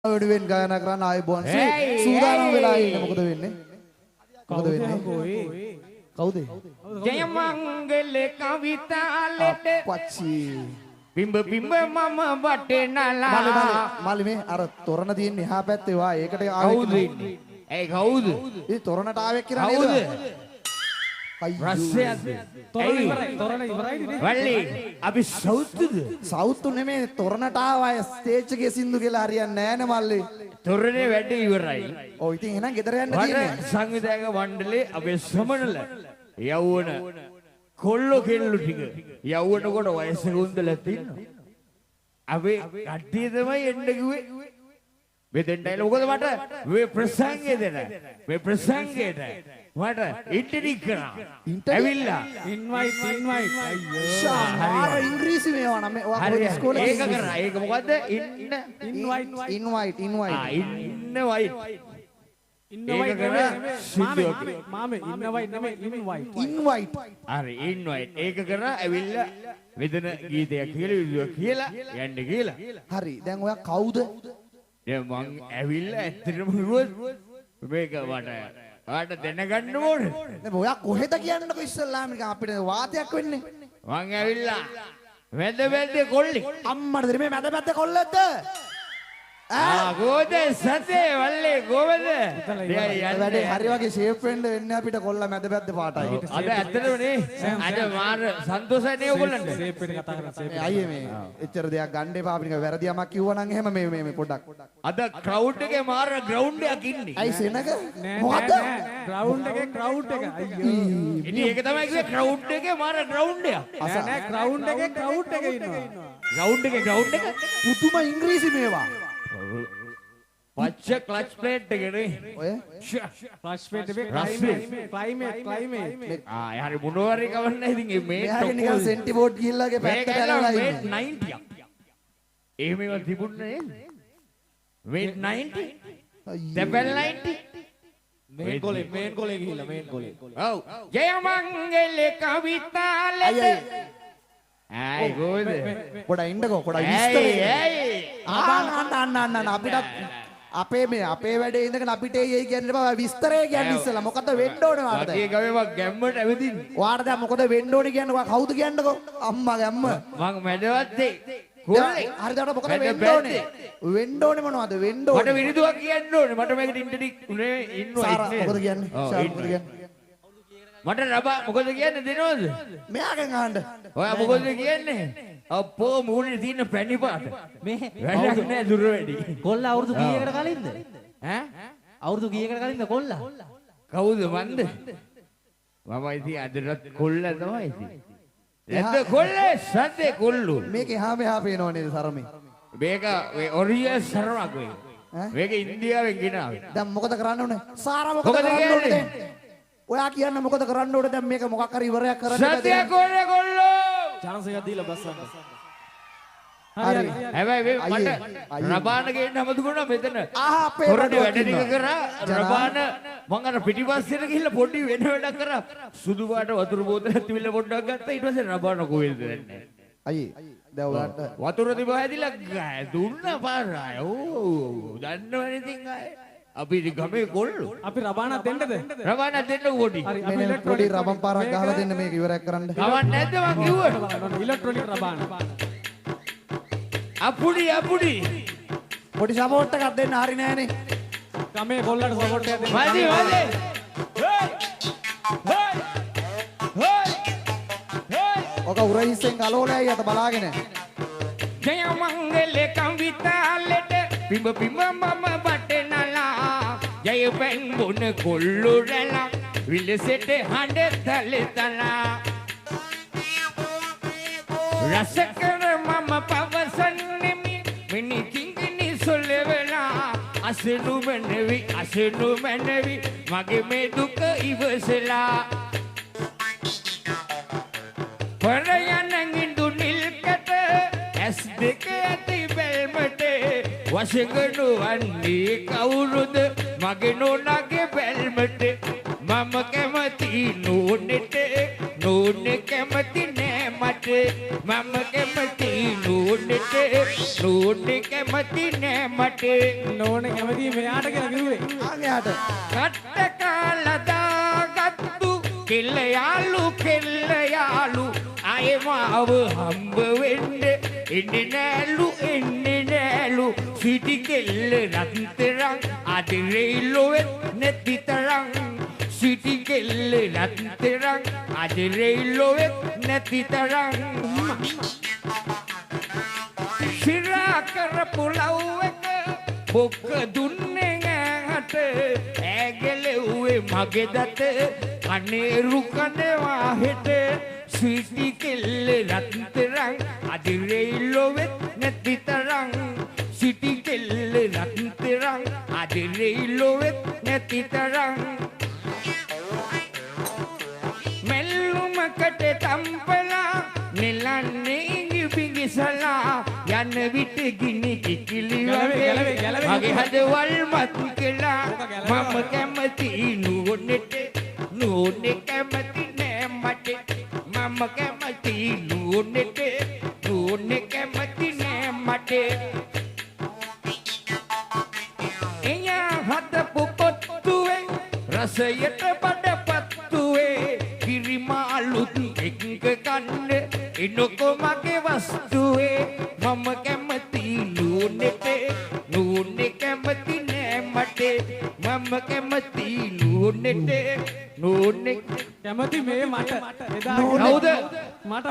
වෙනුවෙන් ගායනා කරන්න ආයි බොන් සූදානම් වෙලා ඉන්නේ මොකද වෙන්නේ කවුද ජයමංගල කවිතාලෙට පච්චි බිම්බ බිම්බ මම වටේ නලා මල්ලි මේ අර තොරණ තියෙන්නේ එහා පැත්තේ වා ඒකට කවුද ඉන්නේ ඒ කවුද ඒ තොරණට ආවෙක් කියලා නේද රස්සයද තොරණ ඉවරයි වල්ලි අපි සවුත්ද නෙමෙයි තොරණට ආවය ස්ටේජ් එකේ සින්දු කියලා හරියන්නේ නැහැ නේ මල්ලි තොරණේ වැඩ ඉවරයි ඔව් ඉතින් එහෙනම් ගෙදර යන්න තියෙන්නේ සංවිධායක මණ්ඩලේ අපේ සමනල යවුන කොල්ලෝ කෙල්ලු ටික යවුන කොට වයස ගොන්දලා තින්නවා අපි කට්ටිය තමයි එන්න කිව්වේ මෙතෙන්ටයි මොකද මට මේ ප්‍රසංගය දෙන මේ ප්‍රසංගයට මට ඉන්ටර්වියු කරා ඇවිල්ලා ඉන්වයිට් අයියෝ අර ඉංග්‍රීසි මේවා නම් ඔයා ඉස්කෝලේ ඒක කරා ඒක මොකද්ද ඉන්වයිට් හරි ඉන්වයිට් ඒක කරා ඇවිල්ලා වෙදන ගීතයක් කියලා යන්න කියලා හරි දැන් ඔයා කවුද දැන් මං ඇවිල්ලා ඇත්තටම කිව්වොත් මේක ඔයාට දැනගන්න ඕනේ. දැන් ඔයා කොහෙද කියන්නකෝ ඉස්සල්ලාම නිකන් අපිට වාතයක් වෙන්නේ. මං ඇවිල්ලා මැද මැද්දේ කොල්ලෙක්. අම්මටද මේ මැද මැද්දේ කොල්ලෙක්ද? ගෝද සතේ වල්ලේ ගෝවද? වැඩේ හරි වගේ ෂේප් වෙන්න වෙන්නේ අපිට කොල්ල මැද මැද්දේ පාටයි. අද ඇත්තටම නේ අද මාර සන්තෝෂයි නේ ඔයගොල්ලන්ට. ෂේප් එක කතා කරලා ෂේප්. අයියේ මේ එච්චර දෙයක් ගන්න එපා අපි නිකන් වැරදි යමක් කිව්වනම් එහෙම මේ පොඩ්ඩක්. අද ක්‍රවුඩ් එකේ මාර ග්‍රවුන්ඩ් එකක් ඉන්නේ. අයි සෙනග මොකද්ද? ග්‍රවුන්ඩ් එකේ ක්‍රවුඩ් එක. අයියෝ. ඉතින් ඒක තමයි කිව්වේ ක්‍රවුඩ් එකේ මාර ග්‍රවුන්ඩ් එක. නෑ ක්‍රවුන්ඩ් එකේ ක්‍රවුඩ් එක ඉන්නවා. ග්‍රවුන්ඩ් එකේ ග්‍රවුන්ඩ් එක පුදුම ඉංග්‍රීසි මේවා. පච්ච ක්ලච් ප්ලේට් එකනේ ඔය ක්ලච් ප්ලේට් එකේ ක්ලයිමේට් හරි මොනවාරි කවන්න ඉතින් මේ මෙයාගේ නිකන් සෙන්ටි බෝඩ් ගිහිල්ලාගේ පැත්තට ඇලලා ඉන්නේ 90ක් එහෙම ඒවා තිබුණේ නේද මේට් 90 ඩබල් 90 මේන් කොලේ ගිහිල්ලා මේන් කොලේ ඔව් ජයමංගල කවිතාලෙට ආයි ගෝද පොඩ ඉන්නකෝ පොඩ අන්න අපිට අපේ වැඩේ ඉඳගෙන අපිට එයි කියන්න බෑ විස්තරය කියන්න ඉස්සලා මොකද වෙන්න ඕනේ වාට ඒ ගමේ මම ගැම්මට ඇවිදින්නේ වාට දැන් මොකද වෙන්න ඕනේ කියන්නේ ඔයා කවුද කියන්නකෝ අම්මා ගැම්ම මං මැදවත්තේ කොල්ලේ හරි දැන් මොකද වෙන්න ඕනේ මොනවද වෙන්න ඕනේ මට විනිදුවක් කියන්න ඕනේ මට මේකට ඉන්ටර්වියු උනේ ඉන්නවා සාරා මොකද කියන්නේ සාරා මොකද කියන්නේ මට රබා මොකද කියන්නේ දෙනවද මෙයාගෙන් අහන්න ඔයා මොකද කියන්නේ අපෝ මූණේ තියෙන පැණි පාට මේ වැඩක් නෑ දුර වැඩි කොල්ල අවුරුදු කීයකට කලින්ද ඈ අවුරුදු කීයකට කලින්ද කොල්ල කවුද මන්ද මම ඉතින් අදටත් කොල්ල තමයි ඉතින් එද්ද කොල්ලේ සද්දේ කොල්ලු මේක එහා මෙහා පේනව නේද සරමේ මේක ඔරිජිනල් සරමක් වෙයි මේක ඉන්දියාවෙන් ගෙනාවේ දැන් මොකද කරන්න ඕනේ සාරා මොකද කරන්න ඕනේ ඔයා කියන්න මොකද කරන්න ඕනේ දැන් මේක මොකක් හරි ඉවරයක් කරන්න සත්‍ය කොල්ලේ කොල්ලෝ chance එකක් දීලා බස්සන්න හරි හැබැයි මට රබාන ගේන්න හමුදුනා මෙතන අපේ හොරට වැඩ ටික කරා රබාන මං අර පිටිපස්සෙට ගිහිල්ලා පොඩි වෙන වැඩක් කරා සුදු පාට වතුර බෝතලයක් තිබිලා පොඩ්ඩක් ගත්තා ඊට පස්සේ රබාන කොහෙද දැන්නේ අයියේ දැන් ඔයාලට වතුර තිබ්බා හැදිලා දුන්න පාරාය ඕ දන්නවනේ ඉතින් ආයේ අපි ගමේ කොල්ලෝ අපි රබානක් දෙන්නද රබානක් දෙන්න පොඩි හරි අපි මෙන්න පොඩි රබන් පාරක් ගහලා දෙන්න මේක ඉවරයක් කරන්න කවන්න නැද්ද මං කිව්වා ඉලෙක්ට්‍රොනික රබාන අපුඩි පොඩි සපෝට් එකක් දෙන්න හරි නෑනේ ගමේ කොල්ලට සපෝට් එකක් දෙන්න මදි ඔක උරහිස්සෙන් ගලෝලයි අත බලාගෙන ජයමංගල කවිතාලෙට පිඹ මම බටේ නලා ජය පෙන් බොන කොල්ලු රැලා විලසෙට හඬ තලතලා රසකර මම පවසන්නෙමි මිනි කිංගිනි සොල්ලෙවලා අසනු මැනවි මගේ මේ දුක ඉවසලා පරයන් ඉඳු නිල්කට ඇස් දෙක ඇති බැල්මට වශගනු වන්නේ කවුරුද මගේ නෝනාගේ බැල්මට මම කැමති නෝනෙට නෝනෙ කැමති නෑ මට මම කැමති නෝනෙට නෝනෙ කැමති නෑ මට නෝනේ කැමති මෙයාට කියලා කිව්වේ. ආගයාට කට්ට කාලා දාගත්තු කෙල්ල යාලු අය මාව හම්බ වෙන්න එන්නේ නෑලු සිටි කෙල්ල රත්තරන් අදිරෙයිලොවෙත් නැති තරම් සිටි කෙල්ල රත්තරන් අදිරෙයිලොවෙත් නැති තරම් සිරා කරපු ලව් එක බොක්ක දුන්නේ ඈට ඇගලෙව්වේ මගේ දත කනේරු කනවා හෙට සිටි කෙල්ල රත්තරන් අදිරෙයිලොවෙත් නැති තරම් සිටි කෙල්ල රත්තරන් අදිරෙයිලොවෙත් නැති තරම් මෙල්ලුමකට තම්පලා නෙලන්නේ පිඟිසලා යන විට ගිනි කිකිලි වගේ මගේ හදවල් මත් කළා මම කැමති නෝනෙට නෝනෙ කැමති නෑ මට මම කැමති නෝනෙට නෝනෙ කැමති නෑ මට එයා හදපු පොත්තුවේ රසයට බඩපත්තුවේ කිරිමාලුත් එක්ක කන්න එනකො මගේ වස්තුවේ මම කැමති නෝනෙට නෝනෙ කැමති නෑ මට මම කැමති නෝනෙට නෝනෙ කැමති මේ මට එදා කවුද මට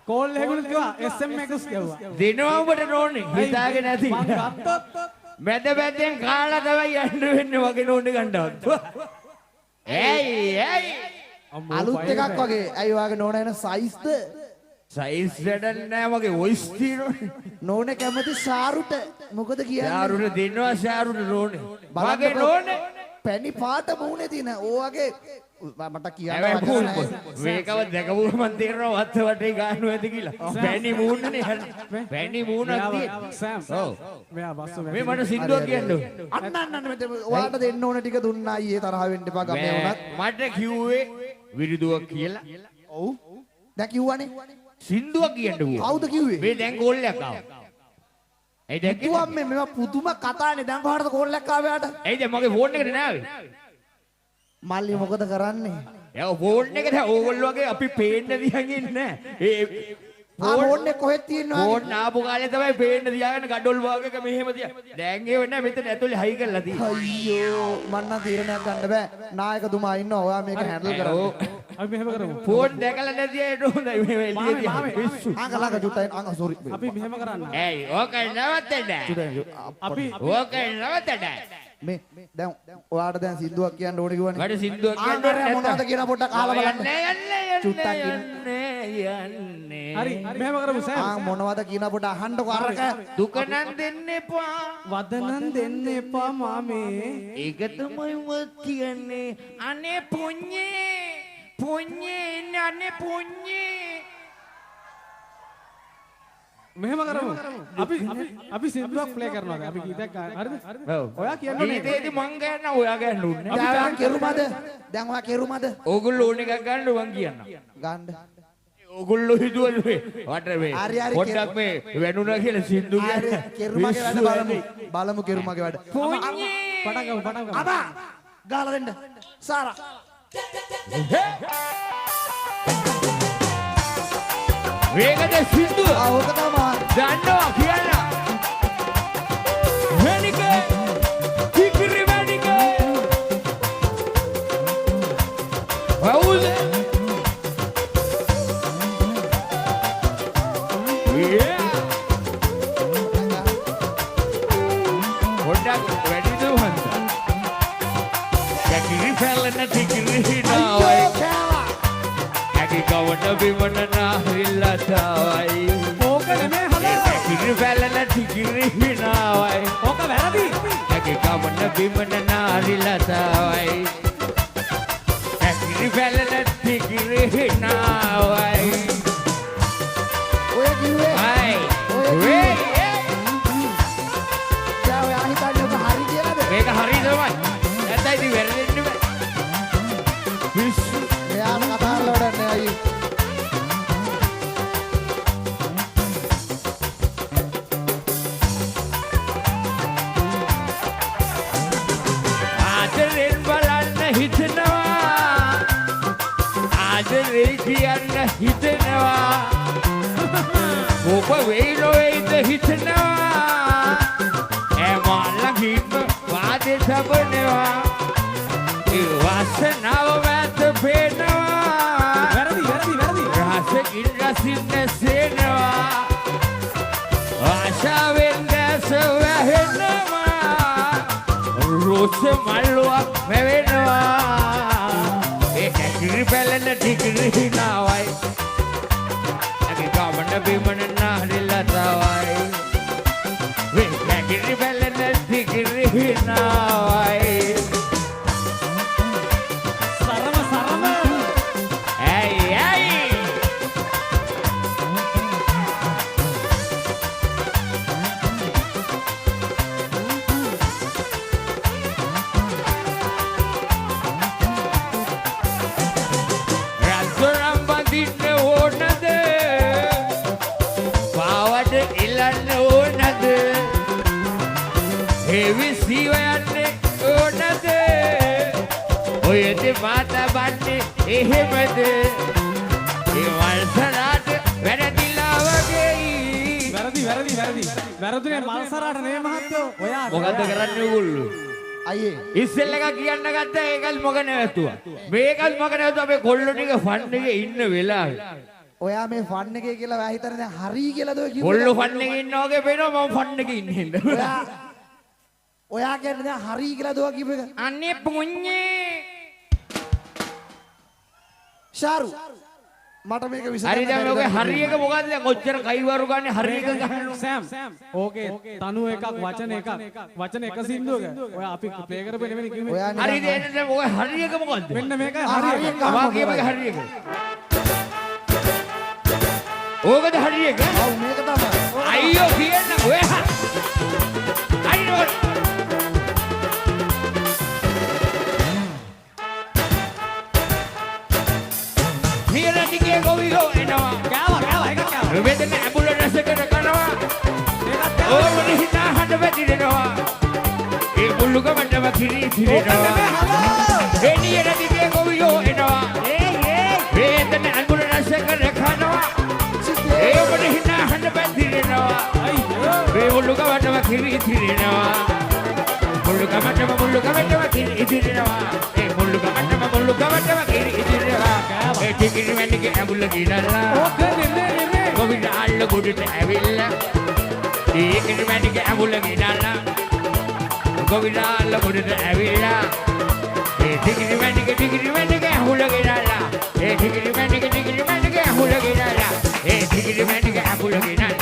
කෝල් එකකුත් කිව්වා SM එකකුත් කිව්වා. දෙනවා ඔබට නෝනේ හිතාගෙන නැති මං ගත්තොත් මැද මැදෙන් කාලා තමයි යන්න වෙන්නේ වගේ නෝනේ ගන්නවත් ඇයි අලුත් එකක් වගේ. ඇයි වාගේ නෝන එන සයිස්ද? සයිස් වැඩක් නෑ වගේ වොයිස් තියෙනවනේ නෝන කැමති ශාරුට. මොකද කියන්නේ? ශාරුට දෙනවා ශාරුට නෝනේ වගේ බලන්නකො නෝනේ පැණි පාට මූණේ තියෙන ඕවගේ මට කියන්න හැබැයි වචන නැහැ. මේකව දැකපුවම මන් තේරෙනවා වත්ත වටේ ගානු ඇති කියලා. පැණි මූණනේ පැණි මූණක් තියෙන. සෑම් ඔව්. මෙයා බස්සු මේ මට සින්දුවක් කියන්න ඕනේ. අන්න මෙතන ඔයාලට දෙන්න ඕන ටික දුන්නා ඊයේ තරහ වෙන්න එපා ගමේ වුණත්. මට කිව්වේ විරුදුවක් කියලා. ඔව්. දැන් කිව්වනේ. සින්දුවක් කියන්න කිව්වා. කවුද කිව්වේ? මේ දැන් කෝල් එකක් ආවා. ඒ දැක්කේ? කිව්වම් මේවා පුදුම කතානේ. දැන් කොහටද කෝල් එකක් ආවේ යාට? ඇයිද මගේ ෆෝන් එකට නෑවේ? මල්ලි මොකද කරන්නේ? ඒ ෆෝන් එකට ඕගොල්ලෝ වගේ අපි පේන්න දිහන් ඉන්නේ නෑ. ඒ ෆෝන් එක කොහෙද තියෙනවද? ෆෝන් ආපු කාලේ තමයි පේන්න දියාගෙන ගඩොල් වාගේක මෙහෙම දියා. දැන් ඒව නෑ මෙතන ඇතුලේ හයි කරලා තියෙන්නේ. අයියෝ මන් නම් තීරණයක් ගන්න බෑ. නායකතුමා ඉන්නවා. ඔයා මේක හැන්ඩල් කරන්න. අපි මෙහෙම කරමු. ෆෝන් දැකලා නැති අයට හොඳයි මේ එළිය තියා. පිස්සු. ළඟ චුට්ටයි සෝරි. අපි මෙහෙම කරන්න. ඇයි ඕක නවත්තන්න. අපි ඕක නවත්තන්න. මේ දැන් ඔයාට දැන් සින්දුවක් කියන්න ඕනේ කිව්වනේ. මට සින්දුවක් කියන්න ආන්දරේ මොනවද කියන පොඩ්ඩක් අහලා බලන්න. චුට්ටක් යන්නේ. හරි මෙහෙම කරමු සෑම්. මොනවද කියන පොඩ්ඩක් අහන්නකෝ අරක. දුක නම් දෙන්න එපා. වදනන් දෙන්න එපා මාමේ. ඒක තමයි වත් කියන්නේ. අනේ පුඤ්ඤේ අනේ පුඤ්ඤේ. මෙහෙම කරමු. අපි සින්දුවක් ප්ලේ කරනවා. අපි ගීතයක් හරිද? ඔව්. ඔයා කියන්නේ ගීතේදී මං ගන්න ඔයා ගන්න ඕනේ. දැන් කෙරුමද? දැන් ඔයා කෙරුමද? ඕගොල්ලෝ ඕන එකක් ගන්න මං කියන්නම්. ගන්න. ඕගොල්ලෝ හිතුවලු වට මේ හරි, හරි, පොඩ්ඩක් මේ වැනුණා කියලා සින්දු ආරේ කෙරුමගේ වැඩ බලමු. බලමු කෙරුමගේ වැඩ. පුඤ්ඤේ. පටන් ගමු. අබා ගාලා දෙන්න. සාරා. වේගද සින්දුව. ඕක තමයි. දන්නවා කියන්න. වෙනික කිකිරි වෙනික. වවුද? පොඩ්ඩක් වැඩි දුවන්න. කිකිරි ෆැලන කිකිරි හිනාවයි. ඇගේ කවට බිමන නාහිල්ලා තාවයි. ඕක නෙමෙයි හදලා. කිකිරි ෆැලන කිකිරි හිනාවයි. ඕක වැරදි. ඇගේ කවට බිමන නාහිල්ලා තාවයි. කිකිරි ෆැලන කිකිරි හිනාවයි. ඔය කිව්වේ අයි ඔය වේ දැන් ඔයා හිතන්නේ ඔක හරි කියලාද? මේක හරිද තමයි. නැත්නම් ඉතින් වැරදෙන්නේ බෑ. පිස්සු. මෙයාට කතා කරලා වැඩක් නෑ අයියේ. ආදරෙන් බලන්න හිතනවා. ආදරේ කියන්න හිතනවා. ඔබ වෙයි නොවේද හිතනවා. මල්ලකින්ම වාදේ සබනවා. ඒ වාසනාව මැද පේනවා. වැරදි. රසකින් රසින් නැසෙනවා. ආශාවෙන් දැස වැහෙනවා. රෝස මල්ලුවක් මැවෙනවා. ඒ කැකිරි පැලෙන ටිකිරි හිනාවයි. අගේ ගමන බිමන නාරිලා තවයි. වේ කැකිරි පැලෙන ටිකිරි හිනාවයි. සරම ඇයි රත්තරන් බඳින්න ඕනද? පාවඩ එලන්න ඕනද? හෙවි සිවයන්න ඕනද? ඔය දෙමාත බන්නේ එහෙමද? ඒ වල්සරාට වැරදිලා වගේයි. වැරදුනේ මල්සරාට නේ මහත්තයෝ. ඔයා මොකද්ද කරන්නේ ඔයගොල්ලෝ? අයියේ ඉස්සෙල්ල එක කියන්න ගත්තා ඒකල් මොක නැවතුවා. මේකල් මොක නැවතුවා අපේ කොල්ලෝ ටික ෆන් එකේ ඉන්න වෙලාවේ. ඔයා මේ ෆන් එකේ කියලා ඔයා හිතන්නේ දැන් හරි කියලාද ඔය කිව්වේ? කොල්ලෝ ෆන් එකේ ඉන්නා වගේ පේනවා මම ෆන් එකේ ඉන්නේ හින්දා. ඔයා කියන්නේ දැන් හරි කියලාද ඔයා කිව්ව එක? අනේ පුඤ්ඤේ. ෂාරු මට මේක විසඳන්න හරි දැන් බැරිද? ඔගේ හරි එක මොකද්ද දැන් කොච්චර කයිවරු ගන්න හරි එක ගන්නවා. සෑම් ඕකේ තනු එකක් වචන එකක් වචන එක සින්දුවක ඔය අපි ප්ලේ කරපේ නෙමෙයි කිව්වේ. ඔයා නිකන් හරි දෙන්න දැන් ඔගේ හරි එක මොකද්ද? මෙන්න මේකයි හරි හරි එක. වා කියපේ හරි එක. ඕකද හරි එක? ඔව් මේක තමයි. අයියෝ කියන්න ඔය. අයියෝ නිරදිගේ ගොවියෝ එනවා. කෑවා එකක් කෑවා. වෙදෙන ඇඹුලනසකට කනවා. ඒකත් ඕවල හිතා හඬ වැදිරෙනවා. ඒ මුල්ලුකමටම කිරි තිරෙනවා. ඒ නිරදිගේ ගොවියෝ එනවා. වෙදෙන ඇඹුලනසකට කනවා. ඒ ඔබට හිතා හඬ වැදිරෙනවා. ඒ මුල්ලුකමටම කිරි තිරෙනවා. මුල්ලුකමටම කිරි තිරෙනවා. ඒ මුල්ලුකමටම කිරි තිරෙනවා. ඒ ටිකිරි වෙන්නේ ඇඹුල ගිනලා. ඕකේ නෙමෙයි. ගොවිට අල්ල ගොඩට ඇවිල්ලා. ටිකිරි වෙන්නේ ඇඹුල ගිනලා. ගොවිට අල්ල ගොඩට ඇවිල්ලා. ඒ ටිකිරි වෙන්නේ ඇඹුල ගිනලා. ඒ ටිකිරි වෙන්නේ ඇඹුල ගිනලා. ඒ ටිකිරි වෙන්නේ ඇඹුල ගිනලා.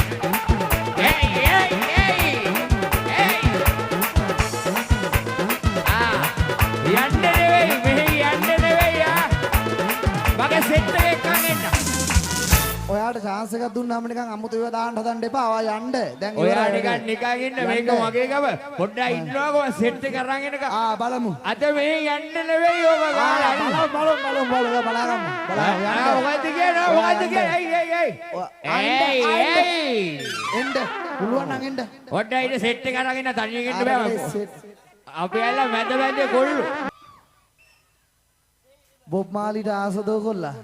ඔයාට chance එකක් දුන්නාම නිකන් අමුතු ඒවා දාන්න හදන්න එපා. ආවා යන්න. දැන් ඔයා ඉවරයි. නිකන් ඉන්න මේක මගේ ගම පොඩ්ඩක් ඉන්නකො සෙට් එක අරන් එනක බලමු. අද මේ යන්න නෙවෙයි ඔබ ගාලා බලමු බලාගමු. මොකද්ද කියන්නේ එන්න. පුළුවන් නම් එන්න. පොඩ්ඩක් ඉන්න සෙට් එක අරගෙන තනියෙන් ඉන්න බෑ අපි ඇල්ල මැද මැද කොල්ලෝ බොබ් මාලිට ආසද කොල්ලා?